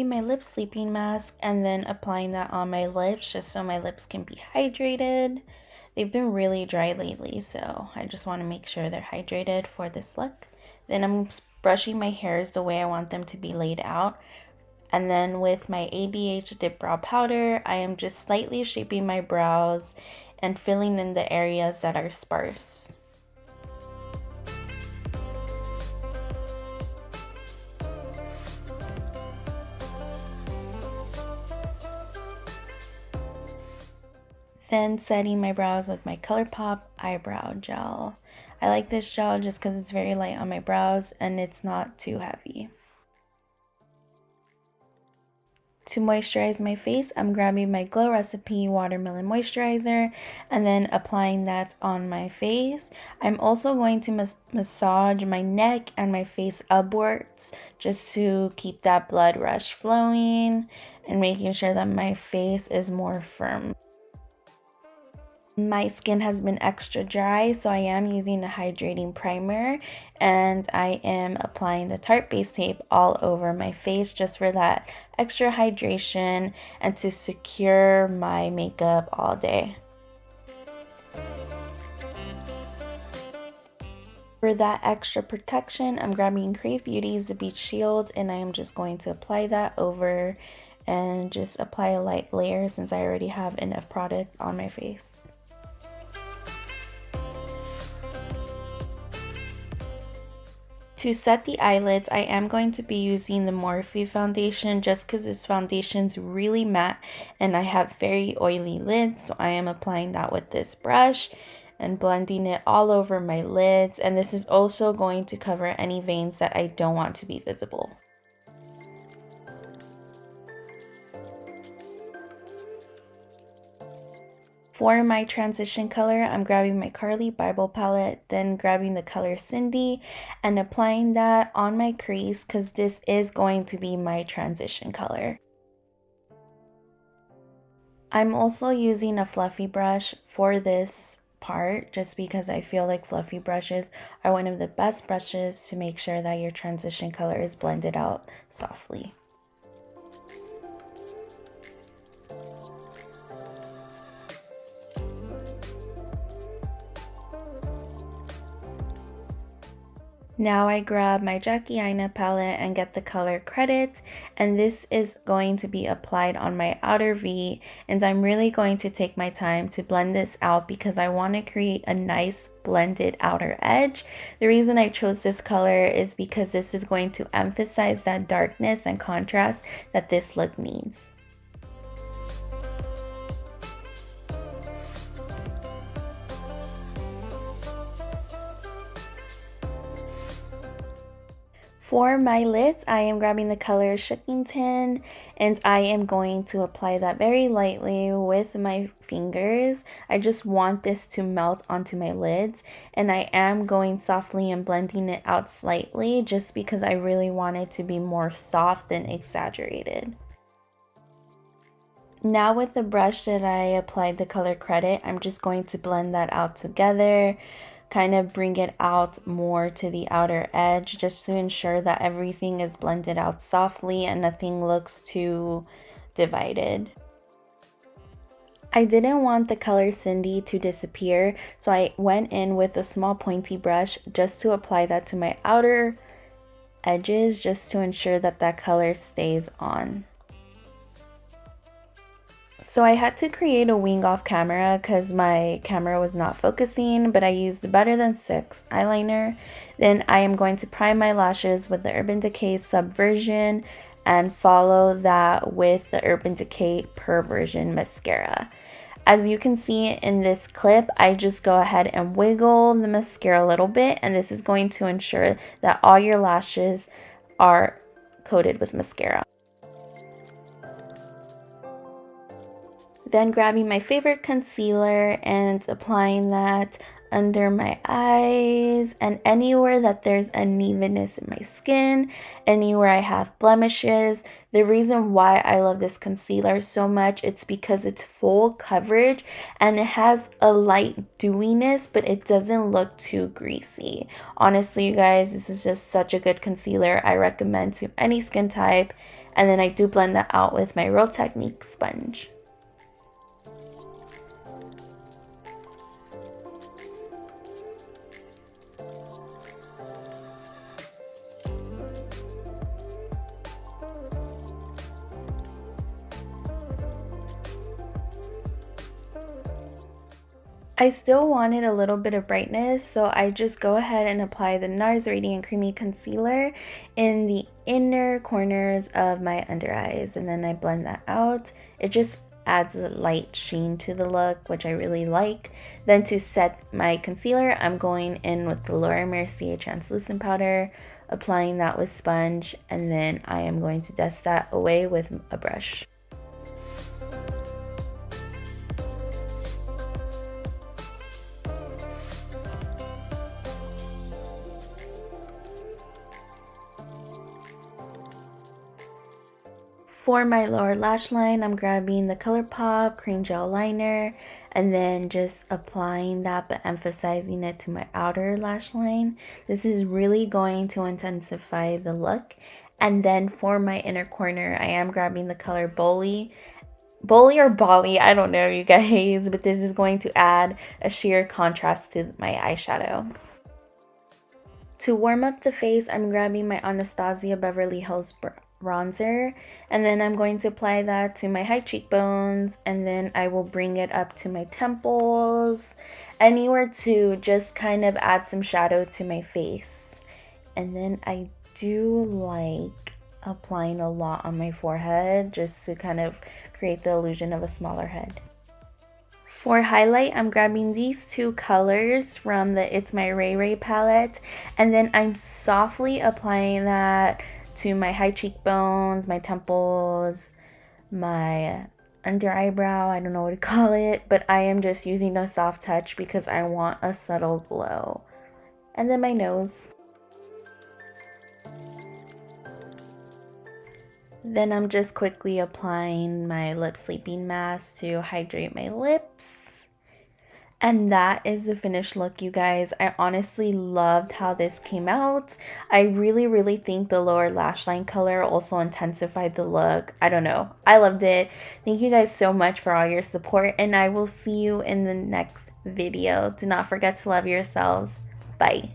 grabbing my lip sleeping mask and then applying that on my lips just so my lips can be hydrated. They've been really dry lately, so I just want to make sure they're hydrated for this look. Then I'm brushing my hairs the way I want them to be laid out. And then with my ABH Dip Brow Powder, I am just slightly shaping my brows and filling in the areas that are sparse. Then setting my brows with my ColourPop Eyebrow Gel. I like this gel just because it's very light on my brows and it's not too heavy. To moisturize my face, I'm grabbing my Glow Recipe Watermelon Moisturizer and then applying that on my face. I'm also going to massage my neck and my face upwards just to keep that blood rush flowing and making sure that my face is more firm. My skin has been extra dry, so I am using a hydrating primer and I am applying the Tarte Base Tape all over my face just for that extra hydration and to secure my makeup all day. For that extra protection, I'm grabbing Crave Beauty's The Beach Shield and I am just going to apply that over and just apply a light layer since I already have enough product on my face. To set the eyelids, I am going to be using the Morphe foundation just because this foundation's really matte and I have very oily lids, so I am applying that with this brush and blending it all over my lids, and this is also going to cover any veins that I don't want to be visible. For my transition color, I'm grabbing my Carli Bybel Palette, then grabbing the color Cindy and applying that on my crease because this is going to be my transition color. I'm also using a fluffy brush for this part just because I feel like fluffy brushes are one of the best brushes to make sure that your transition color is blended out softly. Now I grab my Jackie Aina palette and get the color Credit, and this is going to be applied on my outer V, and I'm really going to take my time to blend this out because I want to create a nice blended outer edge. The reason I chose this color is because this is going to emphasize that darkness and contrast that this look needs. For my lids, I am grabbing the color Shookington and I am going to apply that very lightly with my fingers. I just want this to melt onto my lids, and I am going softly and blending it out slightly just because I really want it to be more soft than exaggerated. Now with the brush that I applied the color Credit, I'm just going to blend that out together, kind of bring it out more to the outer edge just to ensure that everything is blended out softly and nothing looks too divided. I didn't want the color Cindy to disappear, so I went in with a small pointy brush just to apply that to my outer edges just to ensure that that color stays on. So I had to create a wing off camera because my camera was not focusing, but I used the Better Than 6 eyeliner. Then I am going to prime my lashes with the Urban Decay Subversion and follow that with the Urban Decay Perversion mascara. As you can see in this clip, I just go ahead and wiggle the mascara a little bit, and this is going to ensure that all your lashes are coated with mascara. Then grabbing my favorite concealer and applying that under my eyes and anywhere that there's unevenness in my skin, anywhere I have blemishes. The reason why I love this concealer so much, it's because it's full coverage and it has a light dewiness, but it doesn't look too greasy. Honestly, you guys, this is just such a good concealer. I recommend to any skin type. And then I do blend that out with my Real Technique sponge. I still wanted a little bit of brightness, so I just go ahead and apply the NARS Radiant Creamy Concealer in the inner corners of my under eyes, and then I blend that out. It just adds a light sheen to the look, which I really like. Then to set my concealer, I'm going in with the Laura Mercier Translucent Powder, applying that with sponge, and then I am going to dust that away with a brush. For my lower lash line, I'm grabbing the ColourPop Cream Gel Liner and then just applying that but emphasizing it to my outer lash line. This is really going to intensify the look. And then for my inner corner, I am grabbing the color Boli or Bali, I don't know you guys, but this is going to add a sheer contrast to my eyeshadow. To warm up the face, I'm grabbing my Anastasia Beverly Hills bronzer, and then I'm going to apply that to my high cheekbones, and then I will bring it up to my temples, anywhere to just kind of add some shadow to my face. And then I do like applying a lot on my forehead just to kind of create the illusion of a smaller head. For highlight, I'm grabbing these two colors from the It's My Ray Ray palette, and then I'm softly applying that to my high cheekbones, my temples, my under eyebrow, I don't know what to call it, but I am just using a soft touch because I want a subtle glow. And then my nose. Then I'm just quickly applying my lip sleeping mask to hydrate my lips. And that is the finished look, you guys. I honestly loved how this came out. I really think the lower lash line color also intensified the look. I don't know. I loved it. Thank you guys so much for all your support, and I will see you in the next video. Do not forget to love yourselves. Bye.